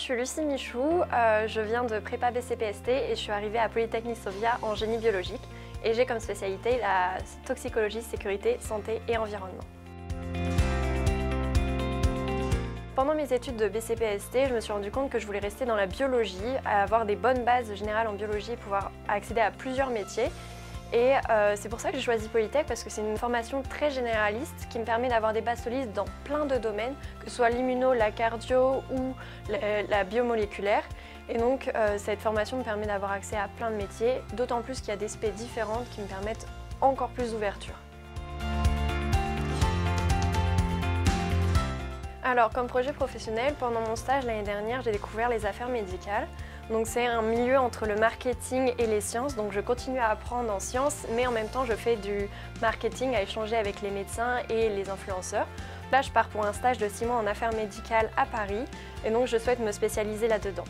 suis Lucie Michou, je viens de prépa BCPST et je suis arrivée à Polytechnique Sofia en génie biologique et j'ai comme spécialité la toxicologie, sécurité, santé et environnement. Pendant mes études de BCPST, je me suis rendu compte que je voulais rester dans la biologie, avoir des bonnes bases générales en biologie et pouvoir accéder à plusieurs métiers. Et c'est pour ça que j'ai choisi Polytech parce que c'est une formation très généraliste qui me permet d'avoir des bases solides dans plein de domaines, que ce soit l'immuno, la cardio ou la biomoléculaire. Et donc cette formation me permet d'avoir accès à plein de métiers, d'autant plus qu'il y a des spé différentes qui me permettent encore plus d'ouverture. Alors, comme projet professionnel, pendant mon stage l'année dernière, j'ai découvert les affaires médicales. Donc c'est un milieu entre le marketing et les sciences, donc je continue à apprendre en sciences, mais en même temps je fais du marketing à échanger avec les médecins et les influenceurs. Là, je pars pour un stage de 6 mois en affaires médicales à Paris, et donc je souhaite me spécialiser là-dedans.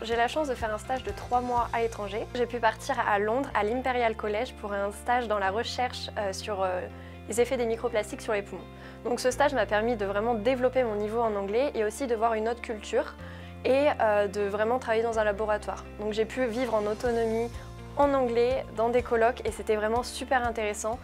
J'ai la chance de faire un stage de 3 mois à l'étranger. J'ai pu partir à Londres, à l'Imperial College, pour un stage dans la recherche sur les effets des microplastiques sur les poumons. Donc ce stage m'a permis de vraiment développer mon niveau en anglais et aussi de voir une autre culture et de vraiment travailler dans un laboratoire. Donc j'ai pu vivre en autonomie en anglais, dans des colloques, et c'était vraiment super intéressant.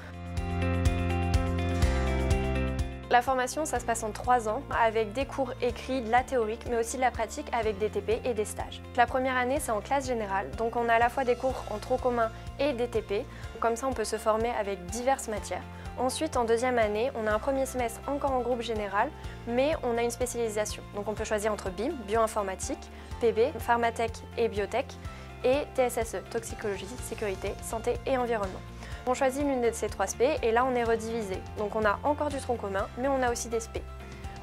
La formation, ça se passe en 3 ans, avec des cours écrits, de la théorique, mais aussi de la pratique avec des TP et des stages. La première année, c'est en classe générale, donc on a à la fois des cours en tronc commun et des TP. Comme ça, on peut se former avec diverses matières. Ensuite, en deuxième année, on a un premier semestre encore en groupe général, mais on a une spécialisation. Donc on peut choisir entre BIM, bioinformatique, PB, pharmatech et biotech, et TSSE, toxicologie, sécurité, santé et environnement. On choisit l'une de ces 3 spé et là on est redivisé. Donc on a encore du tronc commun, mais on a aussi des spé.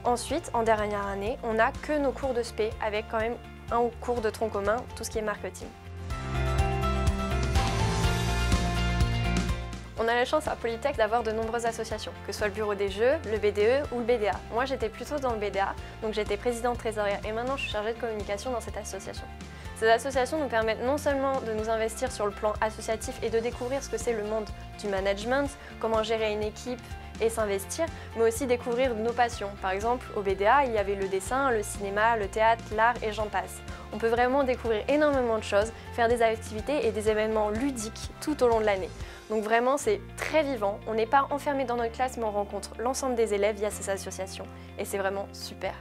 Ensuite, en dernière année, on n'a que nos cours de spé avec quand même un cours de tronc commun, tout ce qui est marketing. On a la chance à Polytech d'avoir de nombreuses associations, que ce soit le Bureau des Jeux, le BDE ou le BDA. Moi j'étais plutôt dans le BDA, donc j'étais présidente trésorière et maintenant je suis chargée de communication dans cette association. Ces associations nous permettent non seulement de nous investir sur le plan associatif et de découvrir ce que c'est le monde du management, comment gérer une équipe et s'investir, mais aussi découvrir nos passions. Par exemple, au BDA, il y avait le dessin, le cinéma, le théâtre, l'art et j'en passe. On peut vraiment découvrir énormément de choses, faire des activités et des événements ludiques tout au long de l'année. Donc vraiment, c'est très vivant. On n'est pas enfermé dans notre classe, mais on rencontre l'ensemble des élèves via ces associations. Et c'est vraiment super.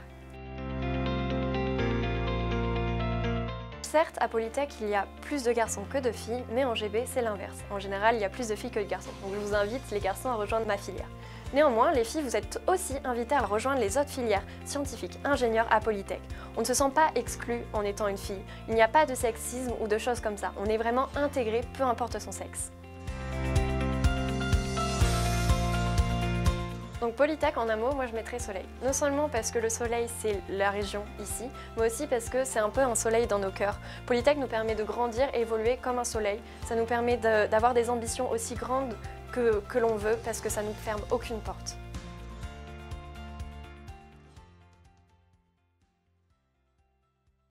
Certes, à Polytech, il y a plus de garçons que de filles, mais en GB, c'est l'inverse. En général, il y a plus de filles que de garçons. Donc je vous invite, les garçons, à rejoindre ma filière. Néanmoins, les filles, vous êtes aussi invitées à rejoindre les autres filières scientifiques, ingénieurs à Polytech. On ne se sent pas exclu en étant une fille. Il n'y a pas de sexisme ou de choses comme ça. On est vraiment intégré, peu importe son sexe. Donc Polytech, en un mot, moi je mettrais soleil. Non seulement parce que le soleil c'est la région ici, mais aussi parce que c'est un peu un soleil dans nos cœurs. Polytech nous permet de grandir et évoluer comme un soleil. Ça nous permet d'avoir des ambitions aussi grandes que l'on veut parce que ça ne nous ferme aucune porte.